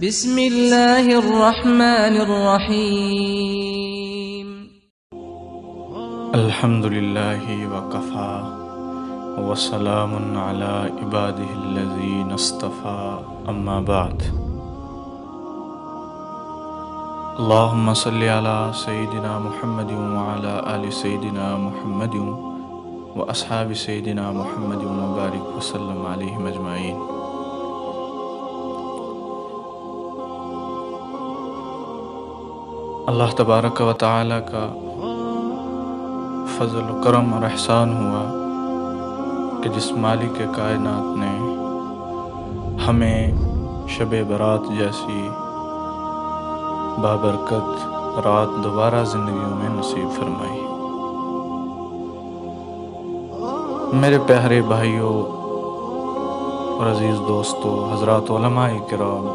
بسم اللہ الرحمن الرحیم الحمد للہ وکفا وسلام علی عبادہ الذین اصطفیٰ اما بعد اللہم صلی علی سیدنا محمد وعلی آل سیدنا محمد واصحاب سیدنا محمد وبارک وسلم علیہم اجمعین۔ اللہ تبارک و تعالی کا فضل و کرم اور احسان ہوا کہ جس مالک کائنات نے ہمیں شب برات جیسی بابرکت رات دوبارہ زندگیوں میں نصیب فرمائی۔ میرے پیارے بھائیوں اور عزیز دوستو، حضرات علماء کرام،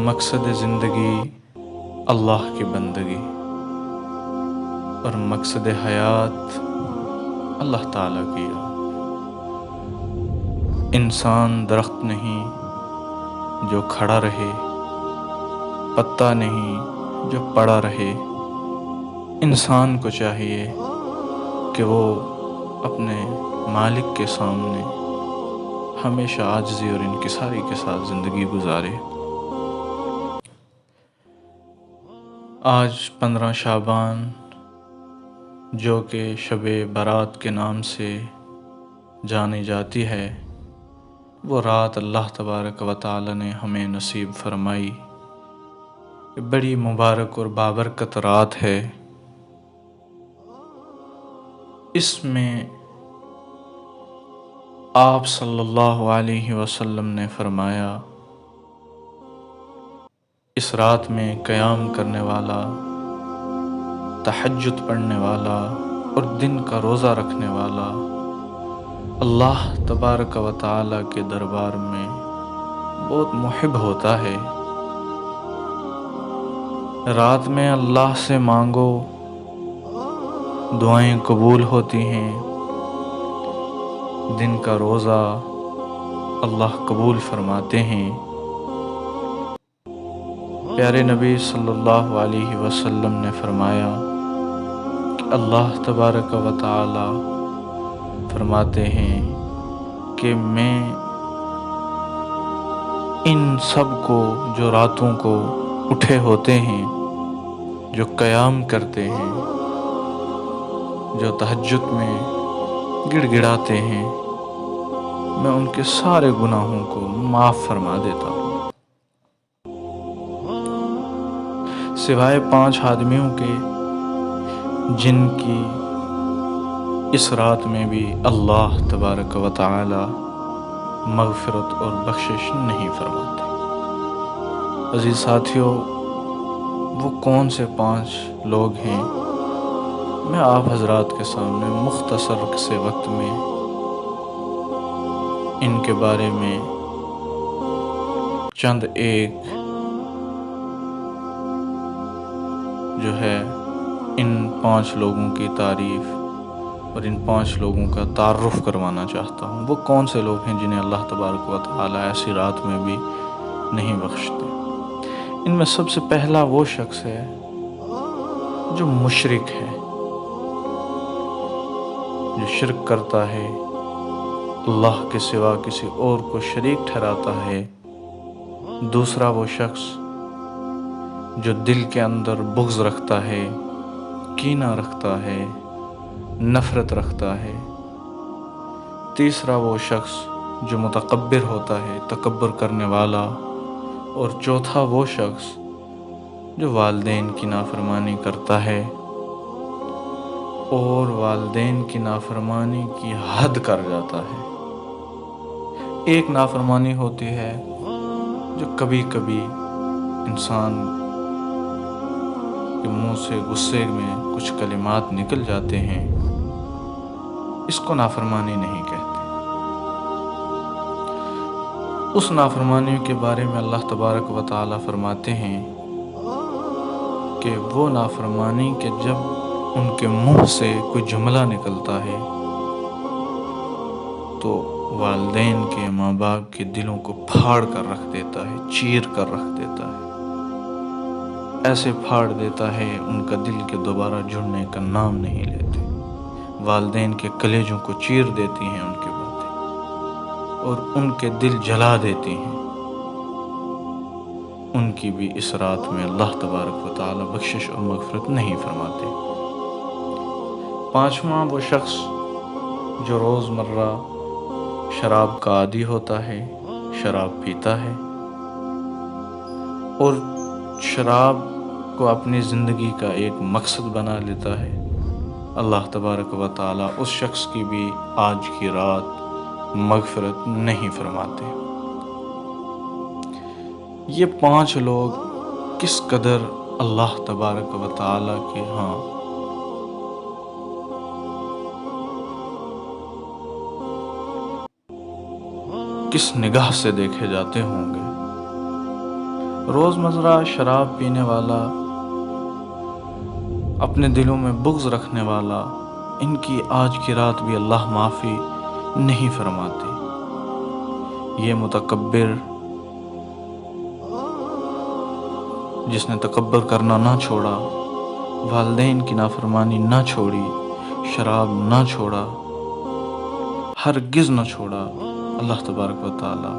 مقصد زندگی اللہ کی بندگی اور مقصد حیات اللہ تعالیٰ کی یاد۔ انسان درخت نہیں جو کھڑا رہے، پتا نہیں جو پڑا رہے۔ انسان کو چاہیے کہ وہ اپنے مالک کے سامنے ہمیشہ عاجزی اور انکساری کے ساتھ زندگی گزارے۔ آج 15 شعبان جو کہ شب برات کے نام سے جانی جاتی ہے، وہ رات اللہ تبارک و تعالی نے ہمیں نصیب فرمائی۔ بڑی مبارک اور بابرکت رات ہے۔ اس میں آپ صلی اللہ علیہ وسلم نے فرمایا، اس رات میں قیام کرنے والا، تہجد پڑھنے والا اور دن کا روزہ رکھنے والا اللہ تبارک و تعالی کے دربار میں بہت محب ہوتا ہے۔ رات میں اللہ سے مانگو، دعائیں قبول ہوتی ہیں۔ دن کا روزہ اللہ قبول فرماتے ہیں۔ پیارے نبی صلی اللہ علیہ وسلم نے فرمایا کہ اللہ تبارک و تعالی فرماتے ہیں کہ میں ان سب کو جو راتوں کو اٹھے ہوتے ہیں، جو قیام کرتے ہیں، جو تہجد میں گڑ گڑاتے ہیں، میں ان کے سارے گناہوں کو معاف فرما دیتا ہوں، سوائے 5 آدمیوں کے جن کی اس رات میں بھی اللہ تبارک و تعالی مغفرت اور بخشش نہیں فرماتے۔ عزیز ساتھیوں، وہ کون سے 5 لوگ ہیں؟ میں آپ حضرات کے سامنے مختصر سے وقت میں ان کے بارے میں چند ایک جو ہے ان 5 لوگوں کی تعریف اور ان 5 لوگوں کا تعارف کروانا چاہتا ہوں۔ وہ کون سے لوگ ہیں جنہیں اللہ تبارک و تعالی ایسی رات میں بھی نہیں بخشتے؟ ان میں سب سے پہلا وہ شخص ہے جو مشرک ہے، جو شرک کرتا ہے، اللہ کے سوا کسی اور کو شریک ٹھہراتا ہے۔ دوسرا وہ شخص جو دل کے اندر بغض رکھتا ہے، کینہ رکھتا ہے، نفرت رکھتا ہے۔ تیسرا وہ شخص جو متکبر ہوتا ہے، تکبر کرنے والا۔ اور چوتھا وہ شخص جو والدین کی نافرمانی کرتا ہے اور والدین کی نافرمانی کی حد کر جاتا ہے۔ ایک نافرمانی ہوتی ہے جو کبھی کبھی انسان کے منہ سے غصے میں کچھ کلمات نکل جاتے ہیں، اس کو نافرمانی نہیں کہتے۔ اس نافرمانی کے بارے میں اللہ تبارک و تعالی فرماتے ہیں کہ وہ نافرمانی کہ جب ان کے منہ سے کوئی جملہ نکلتا ہے تو والدین کے، ماں باپ کے دلوں کو پھاڑ کر رکھ دیتا ہے، چیر کر رکھ دیتا ہے، ایسے پھاڑ دیتا ہے ان کا دل کے دوبارہ جڑنے کا نام نہیں لیتے۔ والدین کے کلیجوں کو چیر دیتی ہیں ان کی باتیں، اور ان کے دل جلا دیتی ہیں۔ ان کی بھی اس رات میں اللہ تبارک و تعالی بخشش اور مغفرت نہیں فرماتے۔ پانچواں وہ شخص جو روزمرہ شراب کا عادی ہوتا ہے، شراب پیتا ہے اور شراب کو اپنی زندگی کا ایک مقصد بنا لیتا ہے۔ اللہ تبارک و تعالی اس شخص کی بھی آج کی رات مغفرت نہیں فرماتے۔ یہ 5 لوگ کس قدر اللہ تبارک و تعالی کے ہاں کس نگاہ سے دیکھے جاتے ہوں گے۔ روزمرہ شراب پینے والا، اپنے دلوں میں بغض رکھنے والا، ان کی آج کی رات بھی اللہ معافی نہیں فرماتے۔ یہ متکبر جس نے تکبر کرنا نہ چھوڑا، والدین کی نافرمانی نہ چھوڑی، شراب نہ چھوڑا، ہرگز نہ چھوڑا، اللہ تبارک و تعالی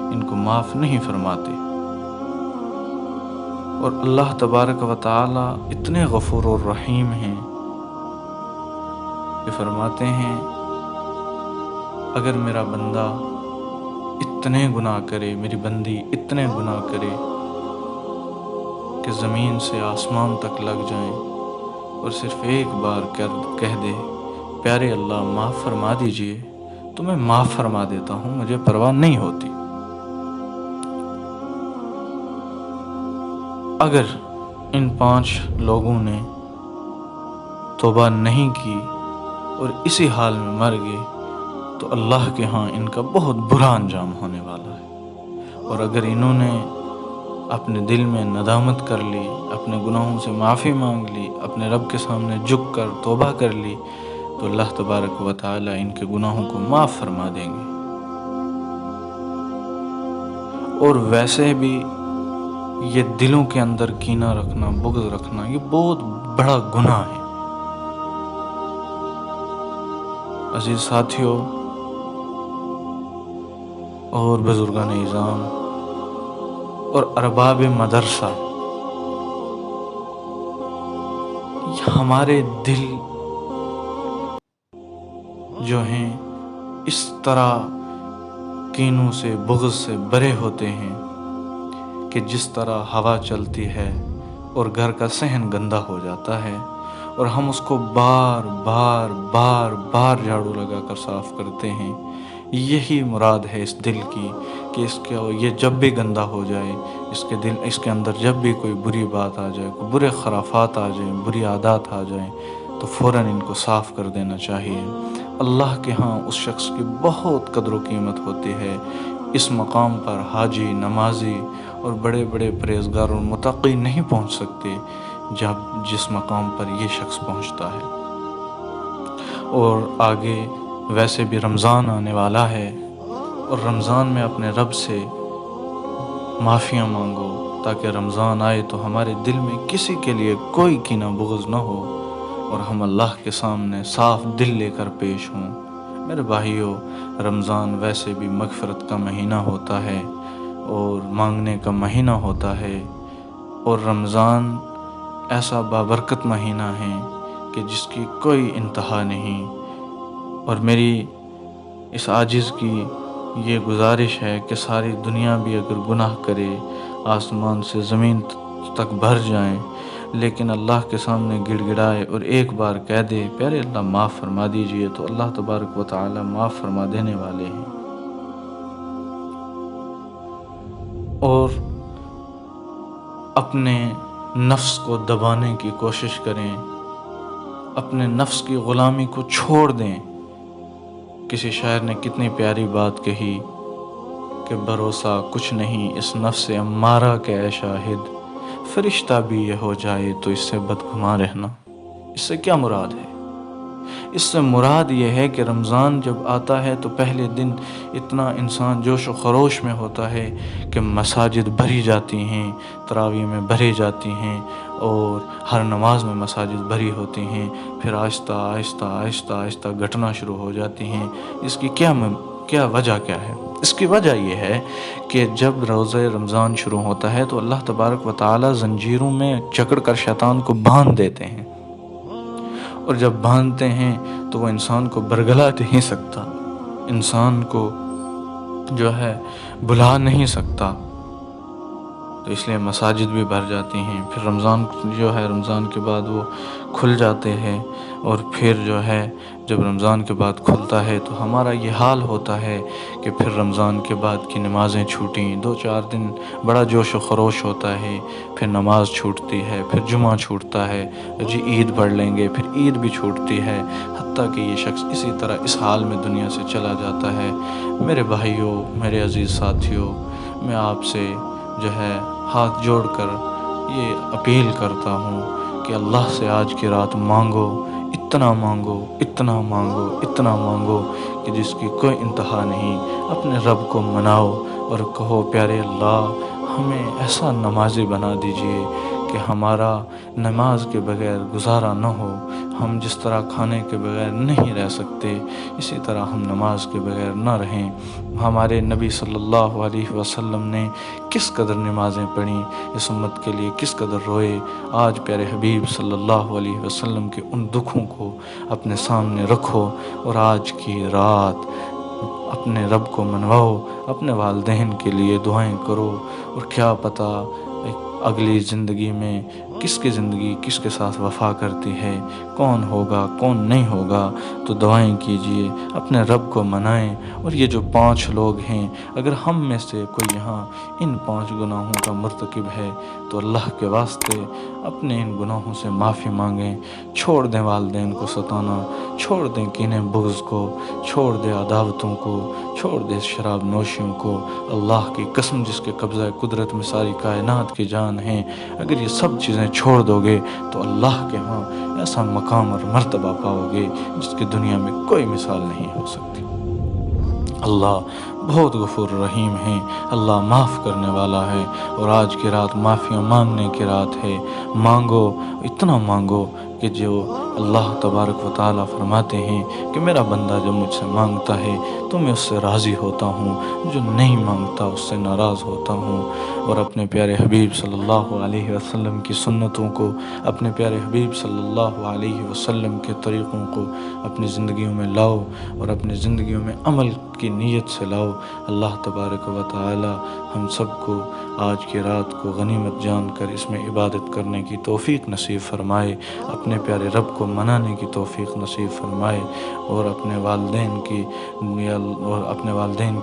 ان کو معاف نہیں فرماتے۔ اور اللہ تبارک و تعالی اتنے غفور و رحیم ہیں کہ فرماتے ہیں اگر میرا بندہ اتنے گناہ کرے، میری بندی اتنے گناہ کرے کہ زمین سے آسمان تک لگ جائیں اور صرف ایک بار کہہ دے پیارے اللہ معاف فرما دیجئے، تو میں معاف فرما دیتا ہوں، مجھے پرواہ نہیں ہوتی۔ اگر ان 5 لوگوں نے توبہ نہیں کی اور اسی حال میں مر گئے تو اللہ کے ہاں ان کا بہت برا انجام ہونے والا ہے۔ اور اگر انہوں نے اپنے دل میں ندامت کر لی، اپنے گناہوں سے معافی مانگ لی، اپنے رب کے سامنے جھک کر توبہ کر لی، تو اللہ تبارک و تعالی ان کے گناہوں کو معاف فرما دیں گے۔ اور ویسے بھی یہ دلوں کے اندر کینہ رکھنا، بغض رکھنا، یہ بہت بڑا گناہ ہے۔ عزیز ساتھیوں اور بزرگان اعظام اور ارباب مدرسہ، ہمارے دل جو ہیں اس طرح کینوں سے، بغض سے بھرے ہوتے ہیں کہ جس طرح ہوا چلتی ہے اور گھر کا صحن گندا ہو جاتا ہے اور ہم اس کو بار بار بار بار جھاڑو لگا کر صاف کرتے ہیں، یہی مراد ہے اس دل کی کہ یہ جب بھی گندا ہو جائے، اس کے اندر جب بھی کوئی بری بات آ جائے، کوئی برے خرافات آ جائیں، بری عادات آ جائیں، تو فوراً ان کو صاف کر دینا چاہیے۔ اللہ کے ہاں اس شخص کی بہت قدر و قیمت ہوتی ہے۔ اس مقام پر حاجی، نمازی اور بڑے بڑے پرہیزگار اور متقی نہیں پہنچ سکتے جس مقام پر یہ شخص پہنچتا ہے۔ اور آگے ویسے بھی رمضان آنے والا ہے، اور رمضان میں اپنے رب سے معافیاں مانگو تاکہ رمضان آئے تو ہمارے دل میں کسی کے لیے کوئی کینہ بغض نہ ہو اور ہم اللہ کے سامنے صاف دل لے کر پیش ہوں۔ میرے بھائیو، رمضان ویسے بھی مغفرت کا مہینہ ہوتا ہے اور مانگنے کا مہینہ ہوتا ہے، اور رمضان ایسا بابرکت مہینہ ہے کہ جس کی کوئی انتہا نہیں۔ اور میری اس عاجز کی یہ گزارش ہے کہ ساری دنیا بھی اگر گناہ کرے، آسمان سے زمین تک بھر جائیں، لیکن اللہ کے سامنے گڑ گڑائے اور ایک بار کہہ دے پیارے اللہ معاف فرما دیجئے، تو اللہ تبارک و تعالی معاف فرما دینے والے ہیں۔ اور اپنے نفس کو دبانے کی کوشش کریں، اپنے نفس کی غلامی کو چھوڑ دیں۔ کسی شاعر نے کتنی پیاری بات کہی کہ بھروسہ کچھ نہیں اس نفس امارہ کے اے شاہد، فرشتہ بھی یہ ہو جائے تو اس سے بدگمان رہنا۔ اس سے کیا مراد ہے؟ اس سے مراد یہ ہے کہ رمضان جب آتا ہے تو پہلے دن اتنا انسان جوش و خروش میں ہوتا ہے کہ مساجد بھری جاتی ہیں، تراویح میں بھری جاتی ہیں، اور ہر نماز میں مساجد بھری ہوتی ہیں، پھر آہستہ آہستہ آہستہ آہستہ گھٹنا شروع ہو جاتی ہیں۔ اس کی کیا وجہ کیا ہے؟ اس کی وجہ یہ ہے کہ جب روزہ رمضان شروع ہوتا ہے تو اللہ تبارک و تعالی زنجیروں میں جکڑ کر شیطان کو باندھ دیتے ہیں، اور جب باندھتے ہیں تو وہ انسان کو برگلا نہیں سکتا، انسان کو جو ہے بلا نہیں سکتا، تو اس لیے مساجد بھی بھر جاتی ہیں۔ پھر رمضان جو ہے رمضان کے بعد وہ کھل جاتے ہیں، اور پھر جو ہے جب رمضان کے بعد کھلتا ہے تو ہمارا یہ حال ہوتا ہے کہ پھر رمضان کے بعد کی نمازیں چھوٹیں، 2-4 دن بڑا جوش و خروش ہوتا ہے، پھر نماز چھوٹتی ہے، پھر جمعہ چھوٹتا ہے، جی عید پڑھ لیں گے، پھر عید بھی چھوٹتی ہے، حتیٰ کہ یہ شخص اسی طرح اس حال میں دنیا سے چلا جاتا ہے۔ میرے بھائیوں، میرے عزیز ساتھیوں، میں آپ سے جو ہے ہاتھ جوڑ کر یہ اپیل کرتا ہوں کہ اللہ سے آج کی رات مانگو، اتنا مانگو، اتنا مانگو، اتنا مانگو کہ جس کی کوئی انتہا نہیں۔ اپنے رب کو مناؤ اور کہو پیارے اللہ ہمیں ایسا نمازی بنا دیجئے کہ ہمارا نماز کے بغیر گزارا نہ ہو، ہم جس طرح کھانے کے بغیر نہیں رہ سکتے اسی طرح ہم نماز کے بغیر نہ رہیں۔ ہمارے نبی صلی اللہ علیہ وسلم نے کس قدر نمازیں پڑھیں، اس امت کے لیے کس قدر روئے۔ آج پیارے حبیب صلی اللہ علیہ وسلم کے ان دکھوں کو اپنے سامنے رکھو، اور آج کی رات اپنے رب کو منواؤ، اپنے والدین کے لیے دعائیں کرو، اور کیا پتہ اگلی زندگی میں کس کی زندگی کس کے ساتھ وفا کرتی ہے، کون ہوگا کون نہیں ہوگا۔ تو دعائیں کیجئے، اپنے رب کو منائیں، اور یہ جو 5 لوگ ہیں اگر ہم میں سے کوئی یہاں ان 5 گناہوں کا مرتکب ہے تو اللہ کے واسطے اپنے ان گناہوں سے معافی مانگیں، چھوڑ دیں والدین کو ستانا، چھوڑ دیں کینے بغض کو، چھوڑ دیں عداوتوں کو، چھوڑ دیں شراب نوشیوں کو۔ اللہ کی قسم جس کے قبضہ قدرت میں ساری کائنات کی جان ہے، اگر یہ سب چیزیں چھوڑ دو گے تو اللہ کے ہاں ایسا مقام اور مرتبہ پاؤ گے جس کی دنیا میں کوئی مثال نہیں ہو سکتی۔ اللہ بہت غفور رحیم ہیں، اللہ معاف کرنے والا ہے، اور آج کی رات معافیاں مانگنے کی رات ہے۔ مانگو، اتنا مانگو کہ جو اللہ تبارک و تعالیٰ فرماتے ہیں کہ میرا بندہ جب مجھ سے مانگتا ہے تو میں اس سے راضی ہوتا ہوں، جو نہیں مانگتا اس سے ناراض ہوتا ہوں۔ اور اپنے پیارے حبیب صلی اللہ علیہ وسلم کی سنتوں کو، اپنے پیارے حبیب صلی اللہ علیہ وسلم کے طریقوں کو اپنی زندگیوں میں لاؤ، اور اپنی زندگیوں میں عمل کی نیت سے لاؤ۔ اللہ تبارک و تعالی ہم سب کو آج کی رات کو غنیمت جان کر اس میں عبادت کرنے کی توفیق نصیب فرمائے، اپنے پیارے رب کو منانے کی توفیق نصیب فرمائے، اور اپنے والدین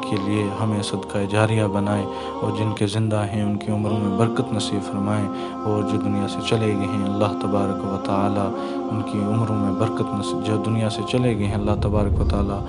کے لیے ہمیں صدقہ جاریہ بنائے، اور جن کے زندہ ہیں ان کی عمروں میں برکت نصیب فرمائے، اور جو دنیا سے چلے گئے ہیں اللہ تبارک و تعالی ان کی عمروں میں برکت نصیب، جو دنیا سے چلے گئے ہیں اللہ تبارک و تعالی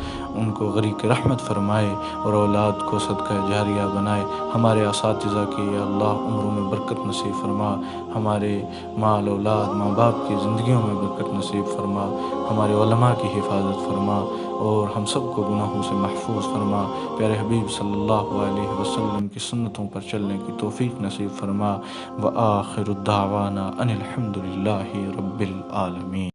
ان کو غریق رحمت فرمائے، اور اولاد کو صدقہ جاریہ بنائے۔ ہمارے اساتذہ کی یا اللہ عمروں میں برکت نصیب فرما، ہمارے مال اولاد ماں باپ کی زندگیوں میں برکت نصیب فرما، ہمارے علماء کی حفاظت فرما، اور ہم سب کو گناہوں سے محفوظ فرما۔ پیارے حبیب صلی اللہ علیہ وسلم کی سنتوں پر چلنے کی توفیق نصیب فرما۔ وآخر الدعوانا ان الحمد للہ رب العالمین۔